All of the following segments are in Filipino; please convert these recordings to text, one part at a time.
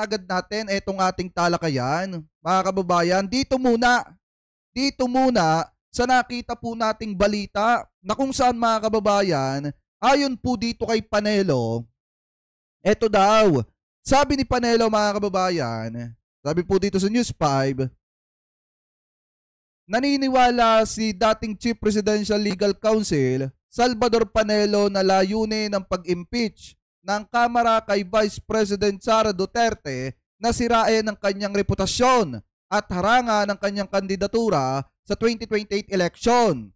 na agad natin itong ating talakayan. Mga kababayan, dito muna sa nakita po nating balita na kung saan mga kababayan, ayon po dito kay Panelo, eto daw, sabi ni Panelo mga kababayan, sabi po dito sa News 5, naniniwala si dating Chief Presidential Legal Counsel Salvador Panelo na layunin ng pag-impeach ng Kamara kay Vice President Sara Duterte na sirain ang kanyang reputasyon at harangan ng kanyang kandidatura sa 2028 election.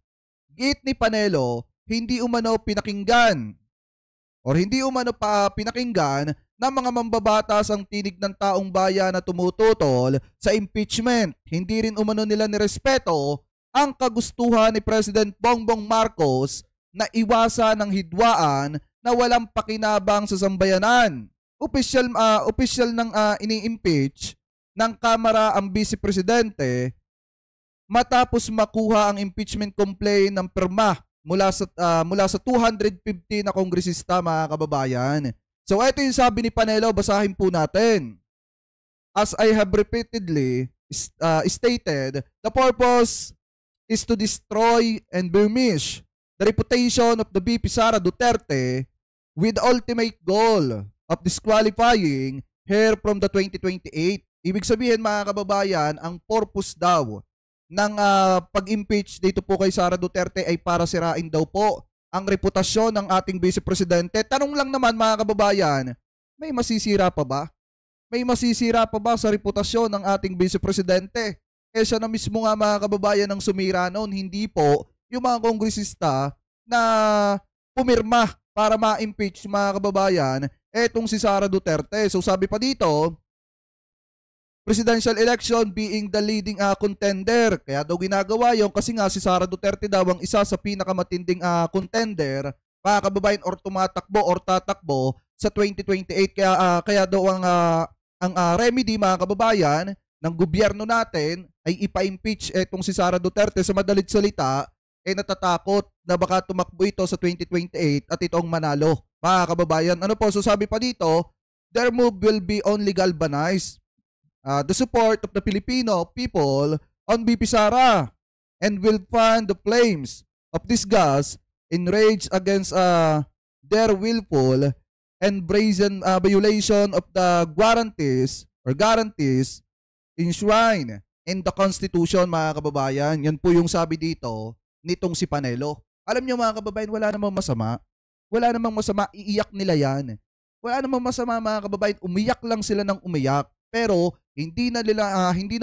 Giit ni Panelo, hindi umano pinakinggan ng mga mambabatas ang tinig ng taong bayan na tumututol sa impeachment. Hindi rin umano nila nirespeto ang kagustuhan ni President Bongbong Marcos na iwasan ng hidwaan na walang pakinabang sa sambayanan. Opisyal ng ini-impeach ng Kamara ang Vice Presidente matapos makuha ang impeachment complaint ng pirma mula sa 250 na kongresista mga kababayan. So ito yung sabi ni Panelo, basahin po natin. As I have repeatedly stated, the purpose is to destroy and burnish the reputation of the VP Sara Duterte with the ultimate goal of disqualifying her from the 2028. Ibig sabihin mga kababayan, ang purpose daw ng pag-impeach dito po kay Sara Duterte ay para sirain daw po ang reputasyon ng ating Vice Presidente. Tanong lang naman mga kababayan, may masisira pa ba? May masisira pa ba sa reputasyon ng ating Vice Presidente? Siya na mismo nga mga kababayan ang sumira noon, hindi po yung mga kongresista na pumirma para ma-impeach mga kababayan etong si Sara Duterte. So sabi pa dito, presidential election being the leading contender. Kaya daw ginagawa yung kasi nga si Sara Duterte daw ang isa sa pinakamatinding contender, mga kababayan, or tumatakbo or tatakbo sa 2028. Kaya daw ang remedy mga kababayan ng gobyerno natin ay ipa-impeach etong si Sara Duterte. Sa madalit salita, natatakot na baka tumakbo ito sa 2028 at ito ang manalo. Mga kababayan, ano po, so sabi pa dito, their move will be only galvanized the support of the Filipino people on VP Sara and will fan the flames of disgust and rage against their willful and brazen violation of the guarantees enshrined in the Constitution, mga kababayan. Yan po yung sabi dito nitong si Panelo. Alam niyo mga kababayan, wala namang masama. Wala namang masama, iiyak nila yan. Wala namang masama mga kababayan, umiyak lang sila ng umiyak. Pero hindi na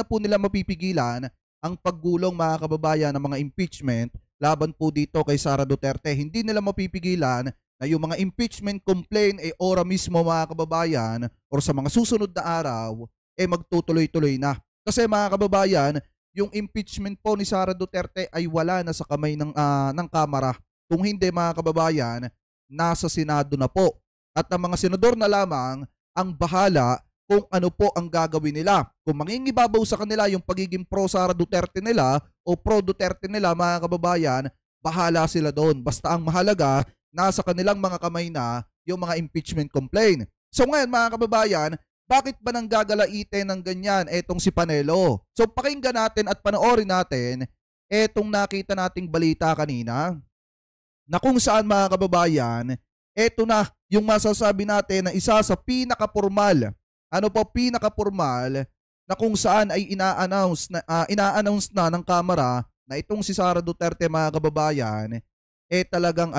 po nila mapipigilan ang paggulong mga kababayan ng mga impeachment laban po dito kay Sara Duterte. Hindi nila mapipigilan na yung mga impeachment complaint ora mismo mga kababayan or sa mga susunod na araw magtutuloy-tuloy na. Kasi mga kababayan, yung impeachment po ni Sara Duterte ay wala na sa kamay ng Kamara. Kung hindi mga kababayan, nasa Senado na po. At ang mga senador na lamang ang bahala kung ano po ang gagawin nila. Kung mangingibabaw sa kanila yung pagiging pro-Sara Duterte nila o pro-Duterte nila, mga kababayan, bahala sila doon. Basta ang mahalaga, nasa kanilang mga kamay na yung mga impeachment complaint. So ngayon mga kababayan, bakit ba nang gagalaitin ng ganyan etong si Panelo? So pakinggan natin at panoorin natin etong nakita nating balita kanina na kung saan mga kababayan, eto na yung masasabi natin na isa sa pinaka-formal na kung saan ay ina-announce na ng Kamara na itong si Sara Duterte mga kababayan talagang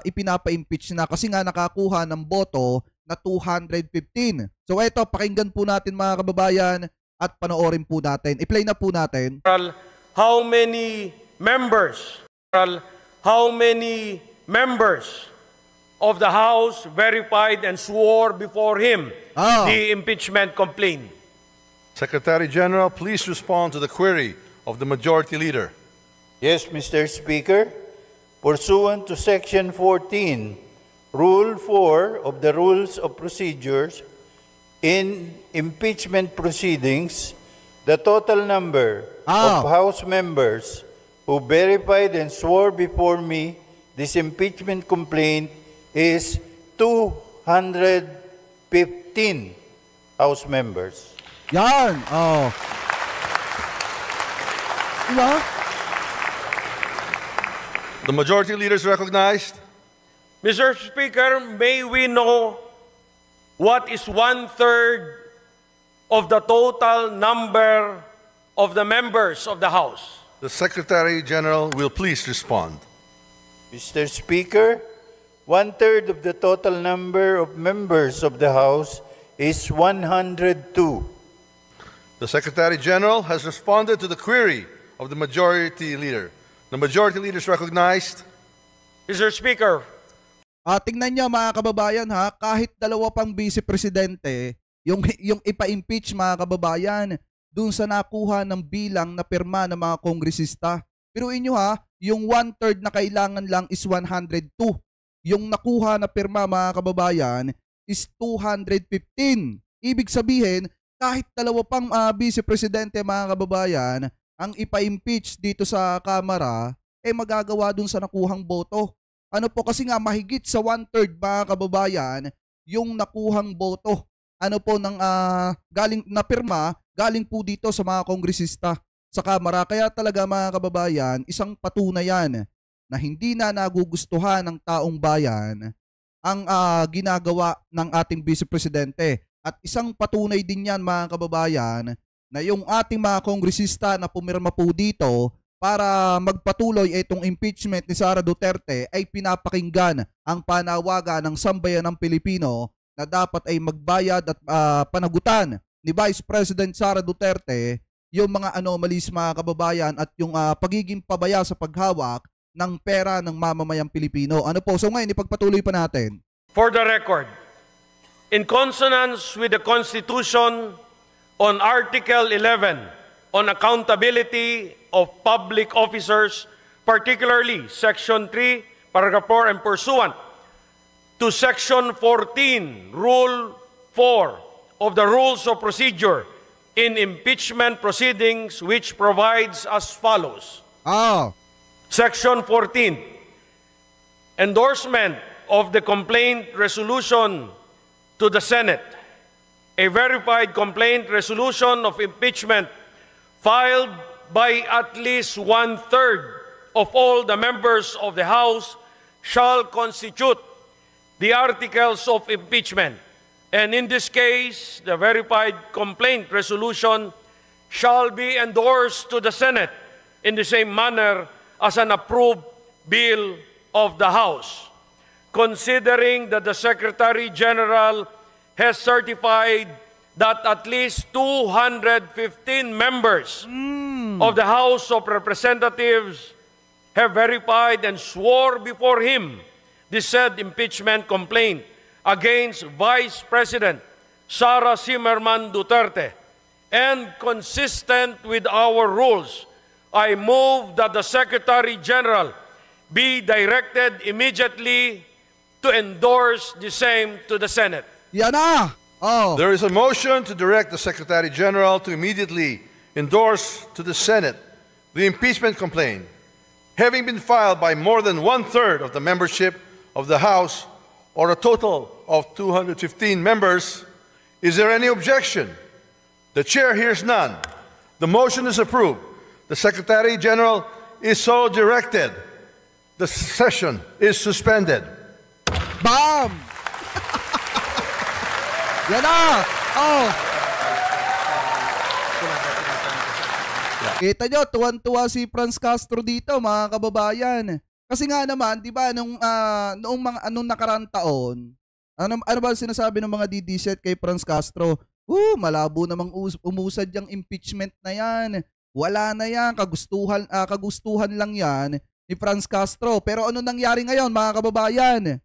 ipinapa-impeach na kasi nga nakakuha ng boto na 215. So ito, pakinggan po natin mga kababayan at panoorin po natin. I-play na po natin. How many members of the House verified and swore before him the impeachment complaint? Secretary General, please respond to the query of the Majority Leader. Yes, Mr. Speaker. Pursuant to Section 14, Rule 4 of the Rules of Procedures, in impeachment proceedings, the total number of House members who verified and swore before me this impeachment complaint is 215. House members. Yan. Oh. Diba? The majority leader is recognized. Mr. Speaker, may we know what is 1/3 of the total number of the members of the House? The Secretary General will please respond. Mr. Speaker, 1/3 of the total number of members of the House is 102. The Secretary General has responded to the query of the majority leader. The majority leader is recognized. Mr. Speaker, Tingnan niyo mga kababayan ha, kahit dalawa pang vice presidente, yung ipa-impeach mga kababayan, dun sa nakuha ng bilang na pirma ng mga kongresista. Pero inyo ha, yung 1/3 na kailangan lang is 102. Yung nakuha na pirma mga kababayan is 215. Ibig sabihin, kahit dalawa pang vice presidente mga kababayan, ang ipa-impeach dito sa Kamara, magagawa dun sa nakuhang boto. Ano po, kasi nga mahigit sa 1/3 mga kababayan yung nakuhang boto. Ano po ng galing na pirma, galing po dito sa mga kongresista sa Kamara. Kaya talaga mga kababayan, isang patunayan na hindi na nagugustuhan ng taong bayan ang ginagawa ng ating vice presidente. At isang patunay din yan mga kababayan na yung ating mga kongresista na pumirma po dito para magpatuloy itong impeachment ni Sara Duterte ay pinapakinggan ang panawagan ng sambayan ng Pilipino na dapat ay magbayad at panagutan ni Vice President Sara Duterte yung mga anomalies mga kababayan at yung pagiging pabaya sa paghawak ng pera ng mamamayang Pilipino. Ano po? So ngayon, ipagpatuloy pa natin. for the record, in consonance with the Constitution on Article 11 on accountability of public officers, particularly Section 3, Paragraph 4, and pursuant to Section 14, Rule 4 of the Rules of Procedure in Impeachment Proceedings, which provides as follows. Section 14, endorsement of the complaint resolution to the Senate. A verified complaint resolution of impeachment filed by at least 1/3 of all the members of the House shall constitute the articles of impeachment. And in this case, the verified complaint resolution shall be endorsed to the Senate in the same manner as an approved bill of the House. Considering that the Secretary General has certified that at least 215 members of the House of Representatives have verified and swore before him the said impeachment complaint against Vice President Sara Zimmerman Duterte, and consistent with our rules, I move that the Secretary General be directed immediately to endorse the same to the Senate. Yan na! There is a motion to direct the Secretary General to immediately endorse to the Senate the impeachment complaint, having been filed by more than 1/3 of the membership of the House, or a total of 215 members. Is there any objection? The chair hears none. The motion is approved. The Secretary General is so directed. The session is suspended. Bam! Yan na! Kita nyo, tuwan-tuwa si Franz Castro dito, mga kababayan. Kasi nga naman, di ba, noong nakaraang taon, ano ba sinasabi ng mga DDZ kay Franz Castro? Malabo namang umusad yung impeachment na yan. Wala na yan, kagustuhan lang yan ni Franz Castro. Pero ano nangyari ngayon, mga kababayan?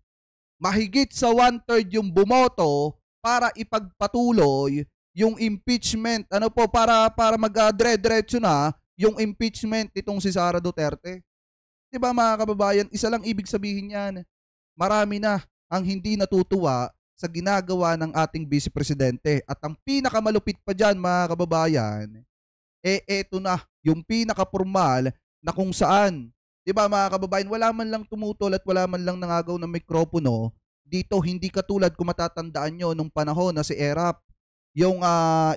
Mahigit sa 1/3 yung bumoto para ipagpatuloy yung impeachment. Ano po, para mag-dire-diretso na yung impeachment itong si Sara Duterte. Diba mga kababayan, isa lang ibig sabihin yan. Marami na ang hindi natutuwa sa ginagawa ng ating Vice Presidente. At ang pinakamalupit pa dyan mga kababayan, eto na, yung pinaka-formal na kung saan, diba mga kababayan, wala man lang tumutol at wala man lang nangagaw ng mikropono. Dito hindi katulad kung matatandaan nyo nung panahon na si ERAP. yung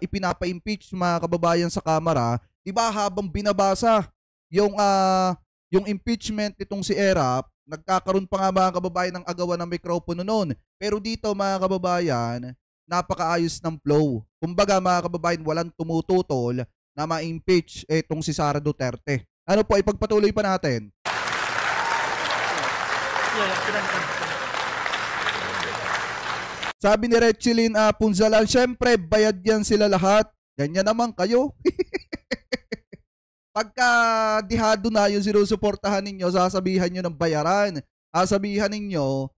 ipinapa-impeach mga kababayan sa Kamara, 'di ba habang binabasa yung impeachment nitong si Erap, nagkakaroon pa nga mga kababayan ng agawan ng mikropono noon. Pero dito mga kababayan, napakaayos ng flow. Kumbaga mga kababayan, walang tumututol na ma-impeach itong si Sara Duterte. Ano po, ipagpatuloy pa natin. Sabi ni Retchilin Punzalan, syempre bayad yan sila lahat. Ganyan naman kayo. Pagka dihado na yung sinusuportahan ninyo, sasabihan nyo ng bayaran. Sasabihan ninyo,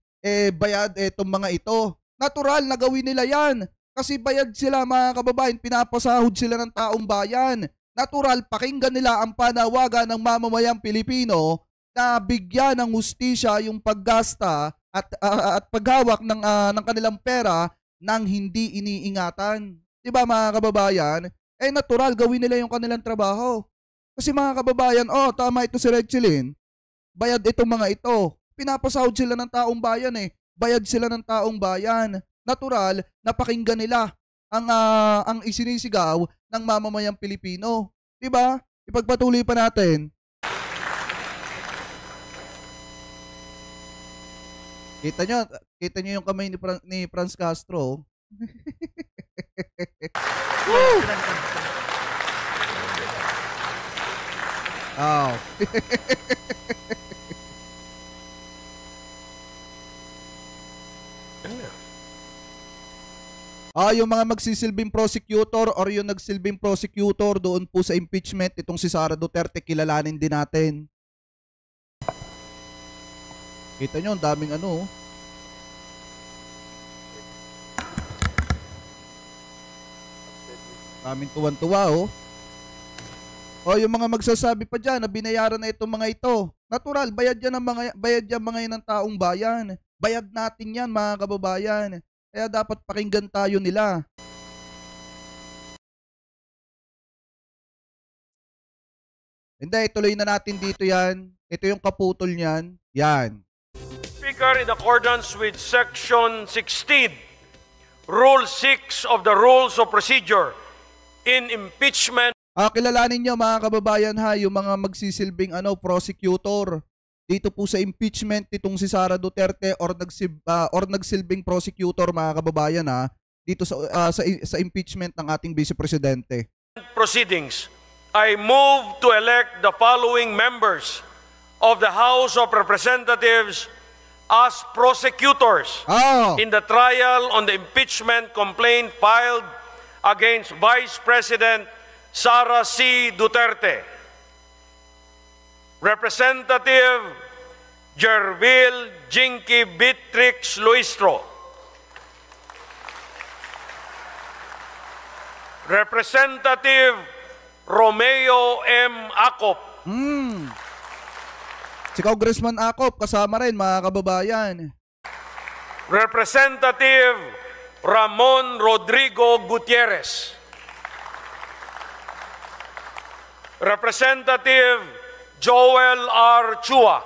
bayad itong mga ito. Natural na gawin nila yan. Kasi bayad sila mga kababayan, pinapasahod sila ng taong bayan. Natural, pakinggan nila ang panawagan ng mamamayang Pilipino na bigyan ng hustisya yung paggasta at paghawak ng kanilang pera nang hindi iniingatan. Diba mga kababayan? Natural, gawin nila yung kanilang trabaho. Kasi mga kababayan, tama ito si Retchilin, bayad itong mga ito. Pinapasahod sila ng taong bayan Bayad sila ng taong bayan. Natural, napakinggan nila ang isinisigaw ng mamamayang Pilipino. Diba? Ipagpatuloy pa natin. Kita nyo yung kamay ni Franz Castro. Woo! Oh. Yung mga magsisilbing prosecutor or yung nagsilbing prosecutor doon po sa impeachment itong si Sara Duterte, kilalanin din natin. Kita nyo, ang daming daming tuwan-tuwa yung mga magsasabi pa dyan na binayaran na itong mga ito. Natural, bayad yan mga yan ng taong bayan. Bayad natin yan mga kababayan. Kaya dapat pakinggan tayo nila. Hindi, ituloy na natin dito yan. Ito yung kaputol niyan. Yan. Speaker, in accordance with Section 16, Rule 6 of the Rules of Procedure, in impeachment. Kilalanin nyo mga kababayan yung mga magsisilbing prosecutor dito po sa impeachment nitong si Sara Duterte or nagsilbing prosecutor mga kababayan dito sa impeachment ng ating Vice Presidente. Proceedings, I move to elect the following members of the House of Representatives as prosecutors in the trial on the impeachment complaint filed against Vice President Sara C. Duterte. Representative Jervil Jinky Beatrix Luistro. Representative Romeo M. Acop. Si Congressman Acop kasama rin mga kababayan. Representative Ramon Rodrigo Gutierrez. Representative Joel R. Chua.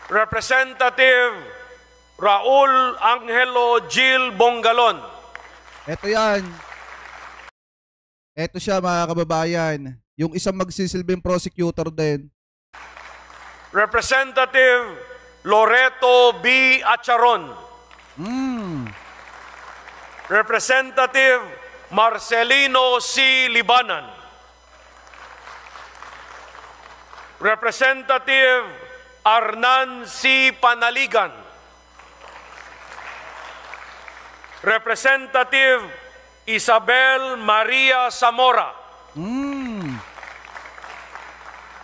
Representative Raul Angelo Gil Bongalon. Ito yan. Ito siya mga kababayan. Yung isang magsisilbing prosecutor din. Representative Loreto B. Acharon. Representative Marcelino C. Libanan. Representative Arnan C. Panaligan. Representative Isabel Maria Zamora.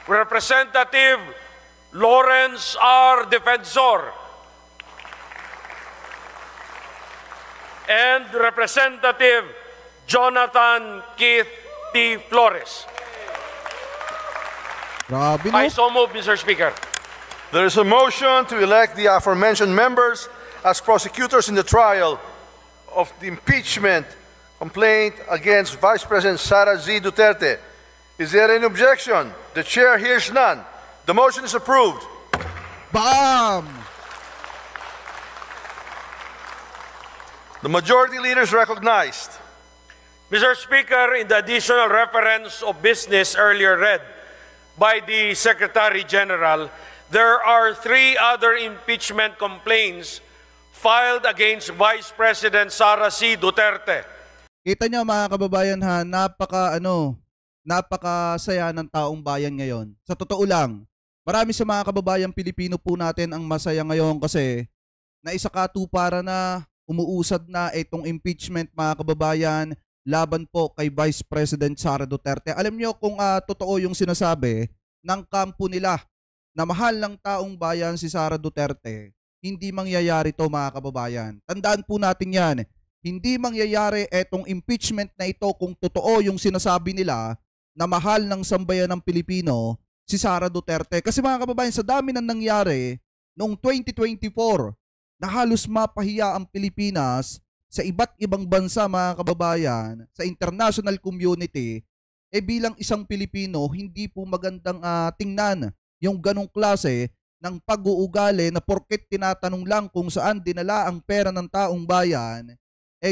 Representative Lawrence R. Defensor. And Representative Jonathan Keith T. Flores. I so move, Mr. Speaker. There is a motion to elect the aforementioned members as prosecutors in the trial of the impeachment complaint against Vice President Sara Z. Duterte. Is there any objection? The chair hears none. The motion is approved. Bam! The majority leader is recognized. Mr. Speaker, in the additional reference of business earlier read by the Secretary General, there are 3 other impeachment complaints filed against Vice President Sara C. Duterte. Kita nyo mga kababayan ha, napakasaya ng taong bayan ngayon. Sa totoo lang, marami sa mga kababayang Pilipino po natin ang masaya ngayon kasi naisakatuparan na, umuusad na itong impeachment mga kababayan laban po kay Vice President Sara Duterte. Alam nyo kung totoo yung sinasabi ng kampo nila na mahal ng taong bayan si Sara Duterte, hindi mangyayari to mga kababayan. Tandaan po natin yan. Hindi mangyayari etong impeachment na ito kung totoo yung sinasabi nila na mahal ng sambayan ng Pilipino si Sara Duterte. Kasi mga kababayan, sa dami ng nangyari noong 2024 na halos mapahiya ang Pilipinas sa iba't ibang bansa mga kababayan, sa international community, bilang isang Pilipino, hindi po magandang tingnan yung ganong klase ng pag-uugali na porket tinatanong lang kung saan dinala ang pera ng taong bayan,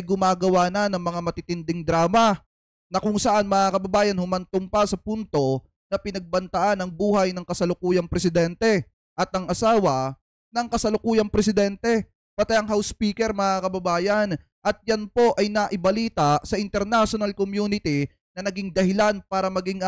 gumagawa na ng mga matitinding drama na kung saan mga kababayan humantong pa sa punto na pinagbantaan ang buhay ng kasalukuyang presidente at ang asawa ng kasalukuyang presidente, pati ang House Speaker mga kababayan. At yan po ay naibalita sa international community na naging dahilan para maging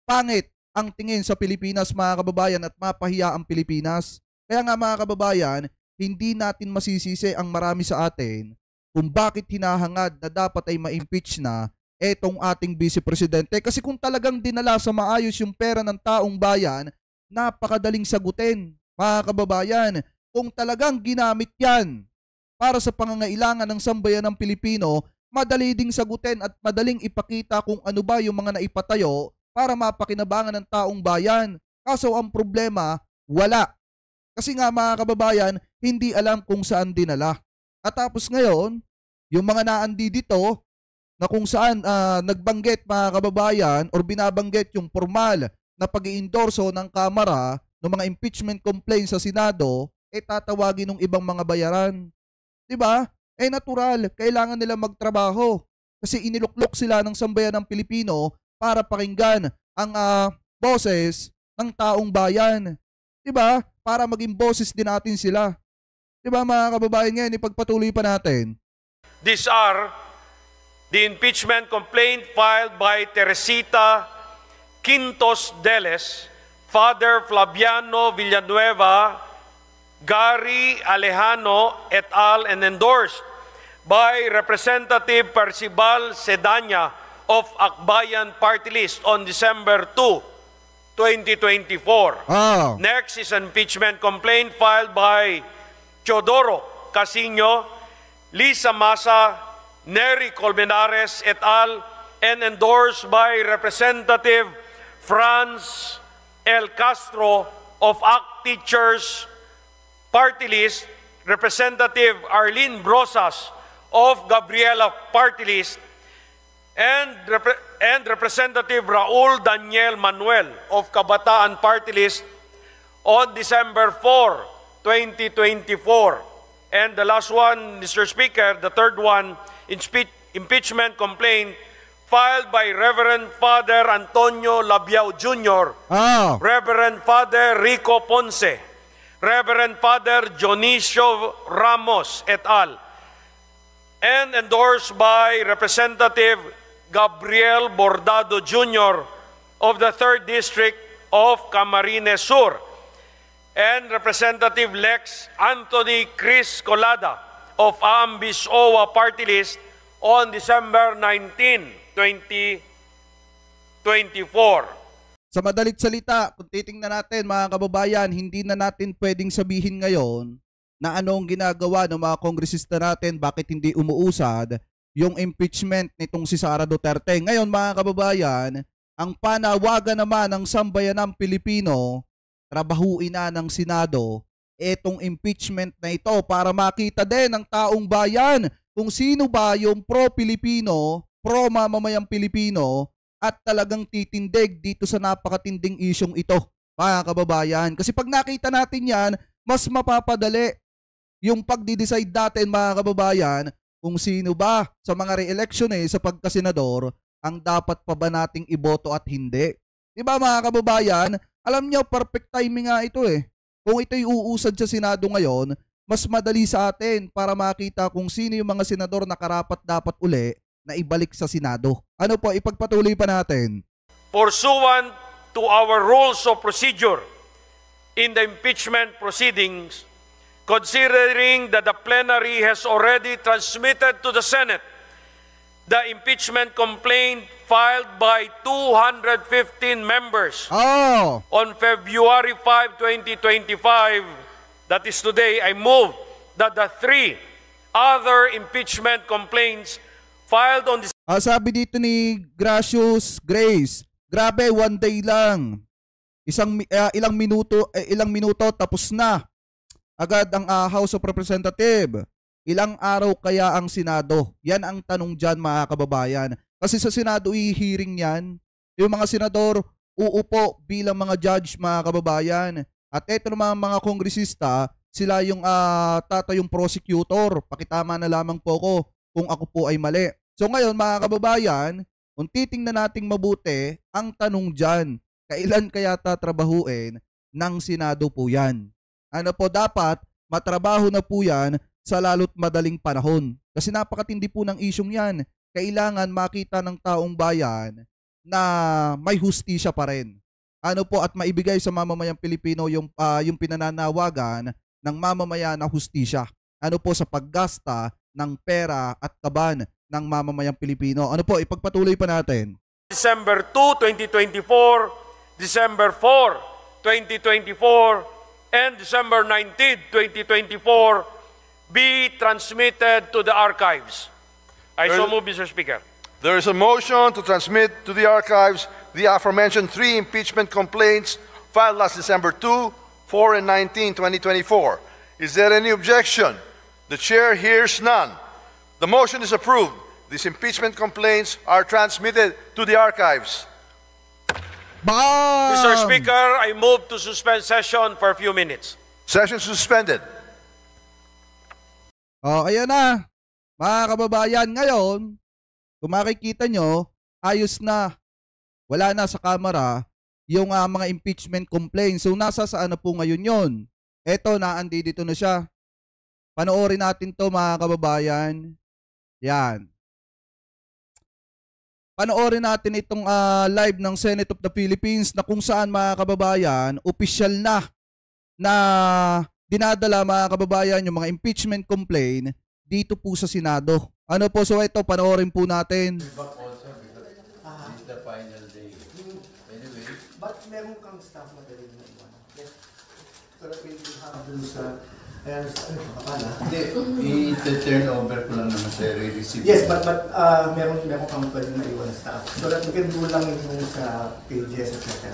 pangit ang tingin sa Pilipinas mga kababayan at mapahiya ang Pilipinas. Kaya nga mga kababayan, hindi natin masisisi ang marami sa atin kung bakit hinahangad na dapat ay ma-impeach na etong ating Vice Presidente. Kasi kung talagang dinala sa maayos yung pera ng taong bayan, napakadaling sagutin mga kababayan. Kung talagang ginamit yan para sa pangangailangan ng sambayan ng Pilipino, madali ding sagutin at madaling ipakita kung ano ba yung mga naipatayo para mapakinabangan ng taong bayan. Kaso ang problema, wala. Kasi nga mga kababayan, hindi alam kung saan dinala. At tapos ngayon, yung mga naandi dito, na kung saan nagbanggit mga kababayan or binabanggit yung formal na pag-iendorso ng Kamara ng mga impeachment complaints sa Senado, tatawagin ng ibang mga bayaran. Diba? Natural, kailangan nila magtrabaho kasi iniluklok sila ng sambayan ng Pilipino para pakinggan ang boses ng taong bayan. Diba? Para maging boses din natin sila. Diba mga kababayan, ngayon ipagpatuloy pa natin. These are the impeachment complaint filed by Teresita Quintos Deles, Father Flaviano Villanueva, Gary Alejano et al. And endorsed by Representative Percival Sedanya of Akbayan Party List on December 2, 2024. Next is an impeachment complaint filed by Teodoro Casino, Lisa Masa, Nery Colmenares et al. And endorsed by Representative Franz L. Castro of ACT Teachers Party List, Representative Arlene Brosas of Gabriela Party List, and Representative Raul Daniel Manuel of Kabataan Party List on December 4, 2024. And the last one, Mr. Speaker, the third one, impeachment complaint filed by Reverend Father Antonio Labiao Jr., Reverend Father Rico Ponce, Reverend Father Dionisio Ramos et al. And endorsed by Representative Gabriel Bordado Jr. of the 3rd District of Camarines Sur and Representative Lex Anthony Chris Colada of Ambis OWA Party List on December 19, 2024. Sa madalit salita, kung titingnan natin mga kababayan, hindi na natin pwedeng sabihin ngayon na anong ginagawa ng mga kongresista natin, bakit hindi umuusad yung impeachment nitong si Sara Duterte. Ngayon mga kababayan, ang panawagan naman ng sambayan ng Pilipino, trabahuin na ng Senado, etong impeachment na ito para makita din ng taong bayan kung sino ba yung pro-Pilipino, pro-mamamayang Pilipino, at talagang titindig dito sa napakatinding isyong ito, mga kababayan. Kasi pag nakita natin yan, mas mapapadali yung pagdi-decide natin, mga kababayan, kung sino ba sa mga re-election sa pagkasenador ang dapat pa ba nating iboto at hindi. Diba mga kababayan? Alam nyo, perfect timing nga ito Kung ito'y uusad sa Senado ngayon, mas madali sa atin para makita kung sino yung mga senador na karapat dapat uli na ibalik sa Senado. Ano po, ipagpatuloy pa natin. Pursuant to our rules of procedure in the impeachment proceedings, considering that the plenary has already transmitted to the Senate the impeachment complaint filed by 215 members on February 5, 2025, that is today, I move that the 3 other impeachment complaints filed on this... Sabi dito ni Gracious Grace, grabe, 1 day lang. Ilang minuto tapos na. Agad ang House of Representatives. Ilang araw kaya ang Senado? Yan ang tanong dyan mga kababayan. Kasi sa Senado i-hearing yan. Yung mga senador uupo bilang mga judge mga kababayan. At eto naman mga kongresista, sila yung yung prosecutor. Pakitama na lamang po ko kung ako po ay mali. So ngayon mga kababayan, kung titingnan nating mabuti, ang tanong dyan, kailan kaya tatrabahuin ng Senado po yan? Ano po, dapat matrabaho na po yan sa lalo't madaling panahon. Kasi napakatindi po ng isyong yan. Kailangan makita ng taong bayan na may hustisya pa rin. Ano po, at maibigay sa mamamayang Pilipino yung pinananawagan ng mamamayan na hustisya. Ano po, sa paggasta ng pera at kaban ng mamamayang Pilipino. Ano po, ipagpatuloy pa natin. December 2, 2024, December 4, 2024, and December 19, 2024 be transmitted to the archives. I so move, Mr. Speaker. There is a motion to transmit to the archives the aforementioned 3 impeachment complaints filed last December 2, 4, and 19, 2024. Is there any objection? The chair hears none. The motion is approved. These impeachment complaints are transmitted to the archives. Bam! Mr. Speaker, I move to suspend session for a few minutes. Session suspended. Ayan na. Mga kababayan, ngayon, kung makikita nyo, ayos na. Wala na sa kamera yung mga impeachment complaints. So, nasa saan na po ngayon yon? Eto na, dito na siya. Panoorin natin to mga kababayan. Yan. Panoorin natin itong live ng Senate of the Philippines na kung saan mga kababayan, opisyal na dinadala mga kababayan yung mga impeachment complaint dito po sa Senado. Ano po, so ito, panoorin po natin. But meron kang staff magaling na iwan. So that will have dun sa... Hindi, i-turn over ko lang naman sa receipt. Yes, but meron kang pwede na iwan na staff. So that we can do lang yung sa pages, etc.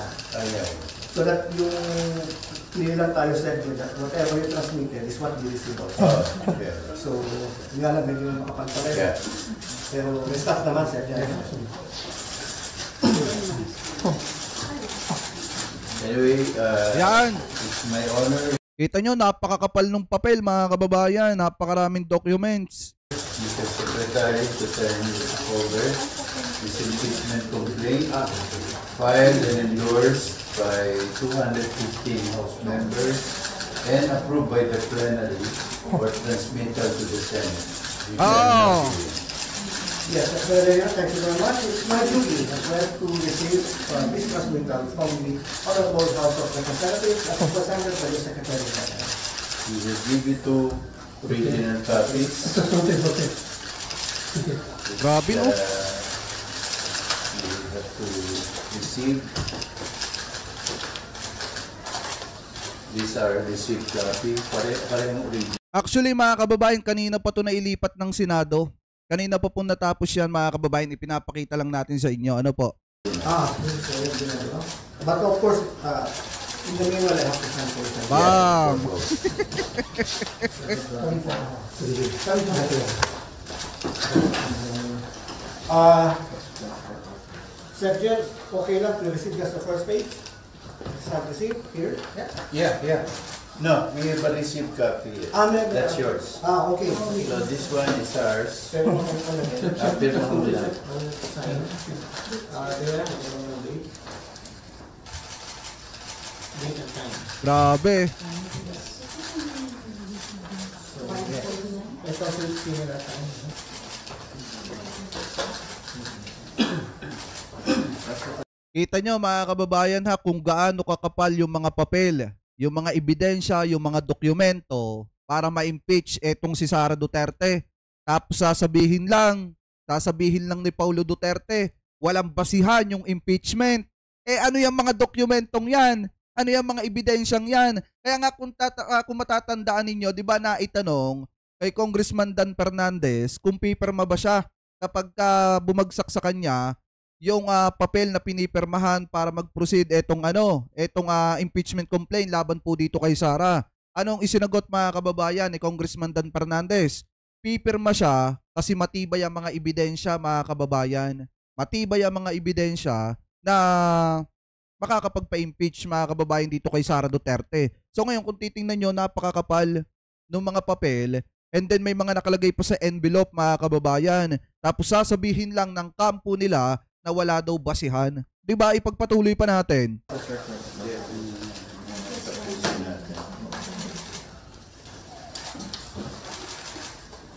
So that yung clear lang tayo sa that whatever you transmitted is what we receive also. So, nga lang medyo makapagpareho. Pero may staff naman sir. Anyway, yan. It's my honor. Kita nyo, napakakapal ng papel mga kababayan. Napakaraming documents. Mr. Secretary, to turn over this impeachment complaint filed and endorsed by 215 House members and approved by the plenary for transmittal to the Senate. Yes, thank you very much. It's my duty as well to receive this transmittal from the Honorable House of Representatives as presented by the Secretary General. We will give you 2 original copies. Grabe no? You have to receive. These are received copies. Parehong original. Actually mga kababayan, kanina pa ito nailipat ng Senado. Kanina pa po natapos yan mga kababayan, ipinapakita lang natin sa inyo. Ano po? But of course, in the meanwhile, I have to send for it. Bam! Sir Jen, okay lang to receive just the first page? Start receive here? Yeah. No, we have a received copy. That's yours. Okay. So this one is ours. Pero ano yan? Pero mo lang. Grabe. Ito ang similar time. Kita nyo mga kababayan ha kung gaano kakapal yung mga papel, yung mga ebidensya, yung mga dokumento para ma-impeach etong si Sara Duterte. Tapos sasabihin lang ni Paulo Duterte, walang basihan yung impeachment. Ano yung mga dokumentong yan? Ano yung mga ebidensyang yan? Kaya nga kung matatandaan ninyo, di ba na itanong kay Congressman Dan Fernandez kung pipirma ba siya kapag bumagsak sa kanya yung papel na pinipirmahan para mag-proceed etong impeachment complaint laban po dito kay Sara. Anong isinagot mga kababayan ni Congressman Dan Fernandez? Pipirma siya kasi matibay ang mga ebidensya mga kababayan. Matibay ang mga ebidensya na makakapagpa-impeach mga kababayan dito kay Sara Duterte. So ngayon kung titingnan nyo, napakakapal ng mga papel and then may mga nakalagay pa sa envelope mga kababayan. Tapos sasabihin lang ng kampo nila na wala daw basihan. Diba? Ipagpatuloy pa natin.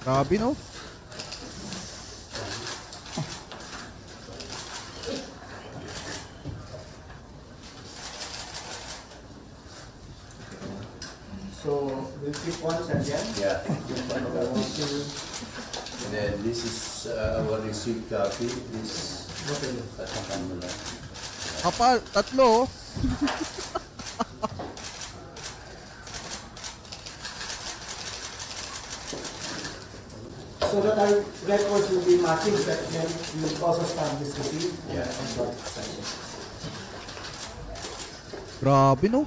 Grabe no? So, we'll keep one and then? Yeah. And then this is our received copy. This patakan mo lang. Kapal, tatlo. So that our records will be matching, but then we will also stamp this receipt. Yeah. Grabe no?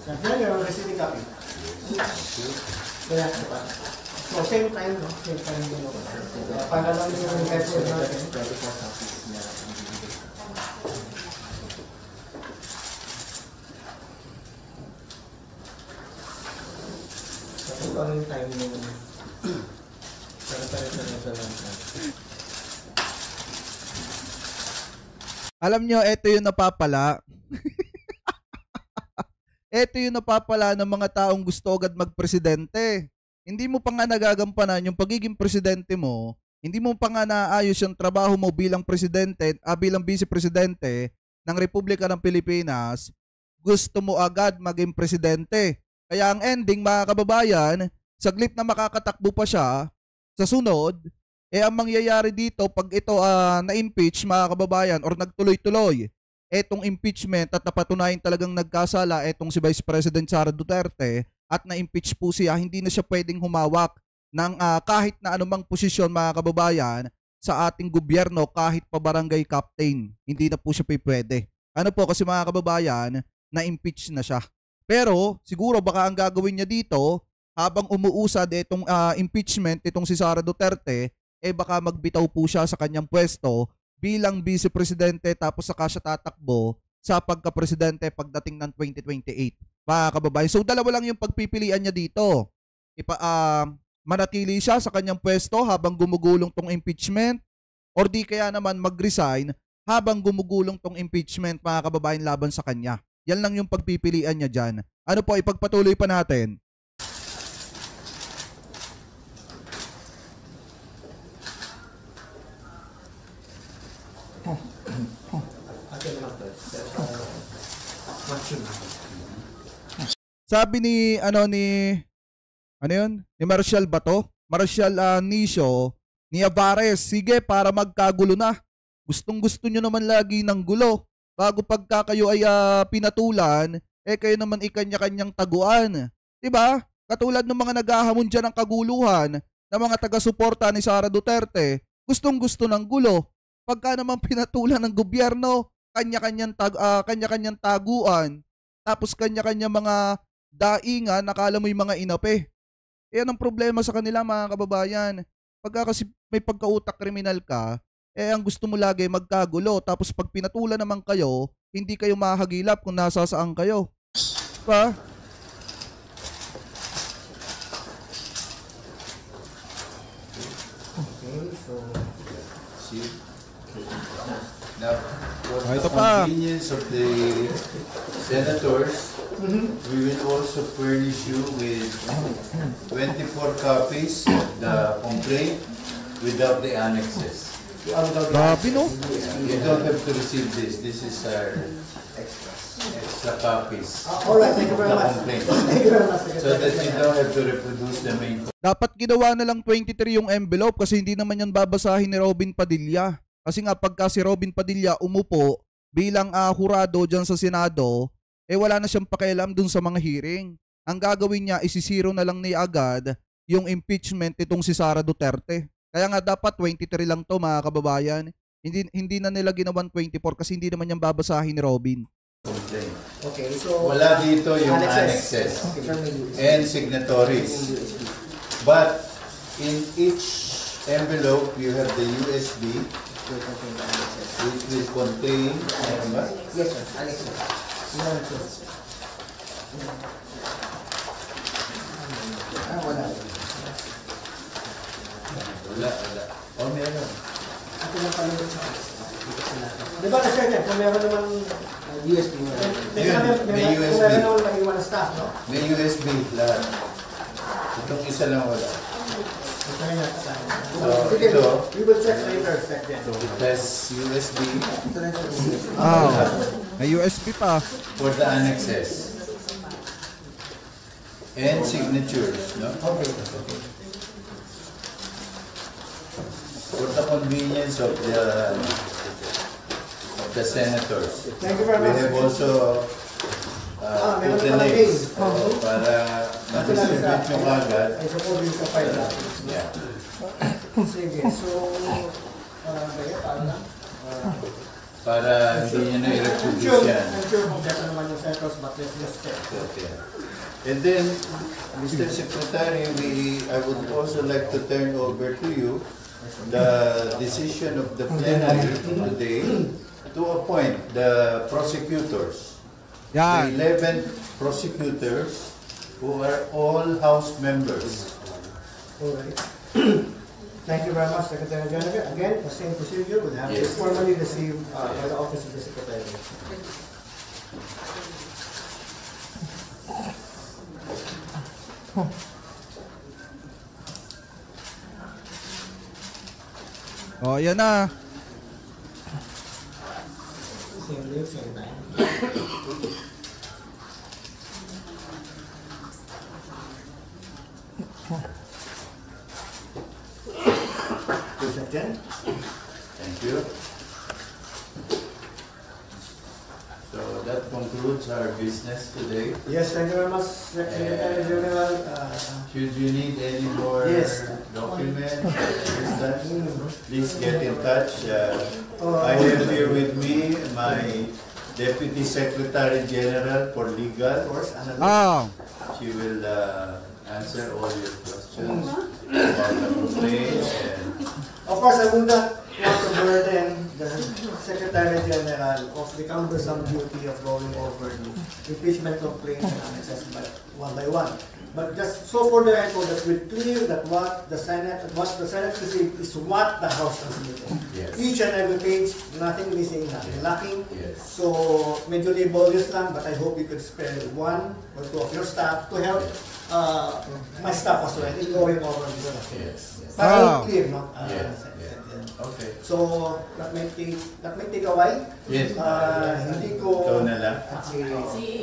So then you're receiving copy. Yeah. So same time, no? Same time din ako. Para lang yung record natin. 24 copies. Ito ang time mo. Alam nyo, ito yung napapala. Ito yung napapala ng mga taong gusto agad magpresidente. Hindi mo pa nga nagagampanan yung pagiging presidente mo, hindi mo pa nga naayos yung trabaho mo bilang presidente, bilang vice-presidente ng Republika ng Pilipinas, gusto mo agad maging presidente. Kaya ang ending mga kababayan, saglit na makakatakbo pa siya sa sunod, ang mangyayari dito pag ito na-impeach mga kababayan or nagtuloy-tuloy etong impeachment at napatunayan talagang nagkasala etong si Vice President Sara Duterte at na-impeach po siya, hindi na siya pwedeng humawak ng kahit na anumang posisyon mga kababayan sa ating gobyerno, kahit pa barangay captain. Hindi na po siya pwede. Ano po kasi mga kababayan, na-impeach na siya. Pero siguro baka ang gagawin niya dito habang umuusad itong impeachment itong si Sara Duterte, baka magbitaw po siya sa kanyang pwesto bilang vice-presidente tapos saka siya tatakbo sa pagka-presidente pagdating ng 2028. Mga kababayan. So dalawa lang yung pagpipilian niya dito. Manatili siya sa kanyang pwesto habang gumugulong tong impeachment or di kaya naman mag-resign habang gumugulong tong impeachment mga kababayan laban sa kanya. Yan lang yung pagpipilian niya dyan. Ano po, ipagpatuloy pa natin. Sabi ni Marcial Bato, Marcial Nisio, ni Avares, sige para magkagulo na. Gustong-gusto nyo naman lagi ng gulo. Bago pagka kayo ay pinatulan, kayo naman ikanya-kanyang taguan. Diba? Katulad ng mga naghahamon dyan ng kaguluhan ng mga taga-suporta ni Sara Duterte, gustong-gusto ng gulo. Pagka naman pinatulan ng gobyerno, kanya-kanyang taguan, tapos kanya-kanyang mga daingan, nakala mo yung mga inape. Yan ang problema sa kanila mga kababayan. Pagka kasi may pagkautak kriminal ka, Eh ang gusto mo lagi magkagulo, tapos pag pinatulan naman kayo, hindi kayo mahagilap kung nasa saan kayo. Pa? Okay, so... See? Now, for Ah, ito the pa. convenience of the senators, we will also furnish you with 24 copies of the complaint without the annexes. Grabe no? You don't have to receive this. This is our extra copies Alright, thank you of very the much. complaint. Thank you very much, So that you don't have to reproduce the main. Dapat ginawa na lang 23 yung envelope kasi hindi naman yan babasahin ni Robin Padilla. Kasi nga pagka si Robin Padilla umupo bilang hurado dyan sa Senado, eh wala na siyang pakialam dun sa mga hearing. Ang gagawin niya, isisiro na lang niya agad yung impeachment itong si Sara Duterte. Kaya nga dapat 23 lang to mga kababayan. Hindi na nila ginawan 24 kasi hindi naman yan babasahin ni Robin. Complaint. Okay, so... Wala dito yung annexes and signatories. But in each envelope, you have the USB, which will contain, Yes, sir. Alexis. Wala. wala. Oh, meron. Ito lang pala yung sa Di ba na-share niya? Kung meron naman USB mo. May USB. Kung meron naman maiwan na staff, no? May USB lahat. Itong isa lang wala. So, Sige, ito, we will check later. Check then. it has USB May USB pa. for the annexes and signatures, no? Okay. For the convenience of the senators. Thank you very We much. have also meron put the pala names game. para ma-distribute nyo agad. I suppose yung kapay na. Yeah. Sige, so... paano lang? Para hindi nyo na I'm i-reproduce yan. sure kompleto naman yung centros, but let's just check. Okay. And then, Mr. Secretary, I would also like to turn over to you the decision of the plenary today to appoint the prosecutors. Yan. The 11 prosecutors who are all House members. Alright. Thank you very much, Secretary General. Again, the same procedure will have to Yes. formally received by the Office of the Secretary. O, yan na. Same day, same time. Jen? Thank you. So that concludes our business today. Yes, thank you very much, Secretary General. Should you need any more Yes. documents, please get in touch. I have here with me my Deputy Secretary General for Legal. Of course, She will answer all your questions about the complaints and of course, I would not want to burden the Secretary General of the cumbersome duty of going over the impeachment complaints and annexes one by one. But just so for the record, that we're clear that what the Senate received is what the House transmitted. Yes. Each and every page, nothing missing, nothing lacking. Yes. So medyo laborious lang, but I hope you could spare one or two of your staff to help my staff as well in going over this stuff. yes. Para clear, no? Yes. Okay. So, that may take a while. Yes. Hindi ko... Ikaw na lang. Si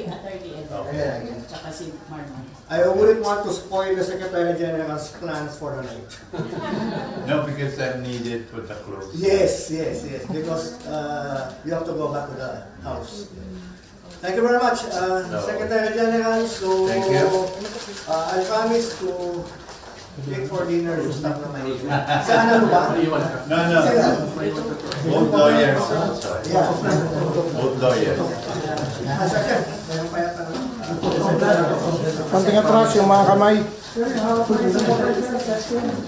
Attorney Okay. Edgar, tsaka si Marlon. I wouldn't want to spoil the Secretary General's plans for the night. No, because I'm needed for the close. Yes. Because you have to go back to the House. Thank you very much, Secretary General. So, Thank you. I promise to take for dinner yung staff na may saan ano ba? No. Both lawyers. I'm sorry. Yeah. Both lawyers. Second, meron pa yata naman. Konting atras yung mga kamay.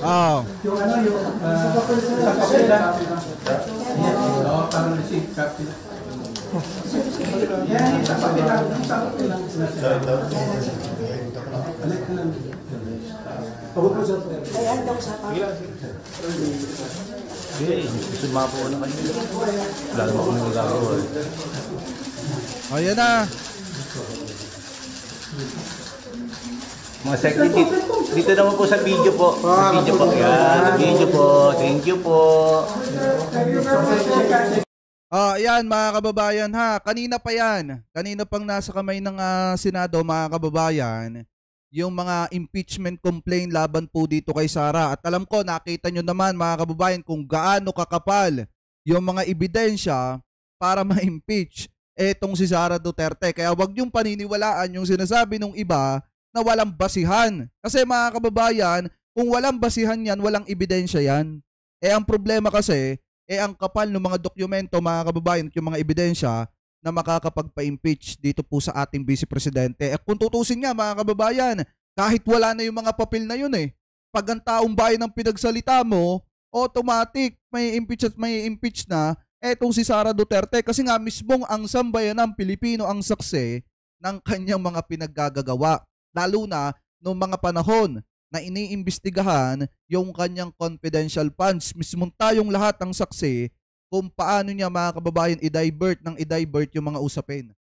Oh. Ayan na. Mga secretary, dito naman po sa video po. Sa video po. Yan, video po. Thank you po. Ayan mga kababayan ha. Kanina pa yan. Kanina pang nasa kamay ng Senado mga kababayan. Yung mga impeachment complaint laban po dito kay Sara. At alam ko, nakita nyo naman mga kababayan kung gaano kakapal yung mga ebidensya para ma-impeach etong si Sara Duterte. Kaya wag yung paniniwalaan yung sinasabi ng iba na walang basihan. Kasi mga kababayan, kung walang basihan yan, walang ebidensya yan. Ang problema kasi, ang kapal ng mga dokumento mga kababayan at yung mga ebidensya na makakapagpa-impeach dito po sa ating Vice Presidente. Kung tutusin nga mga kababayan, kahit wala na yung mga papel na yun pag ang taong bayan ng pinagsalita mo, automatic may impeach at may impeach na etong si Sara Duterte kasi nga mismong ang sambayanang Pilipino ang saksi ng kanyang mga pinaggagawa. Lalo na noong mga panahon na iniimbestigahan yung kanyang confidential funds. Mismong tayong lahat ang saksi kung paano niya mga kababayan i-divert yung mga usapin.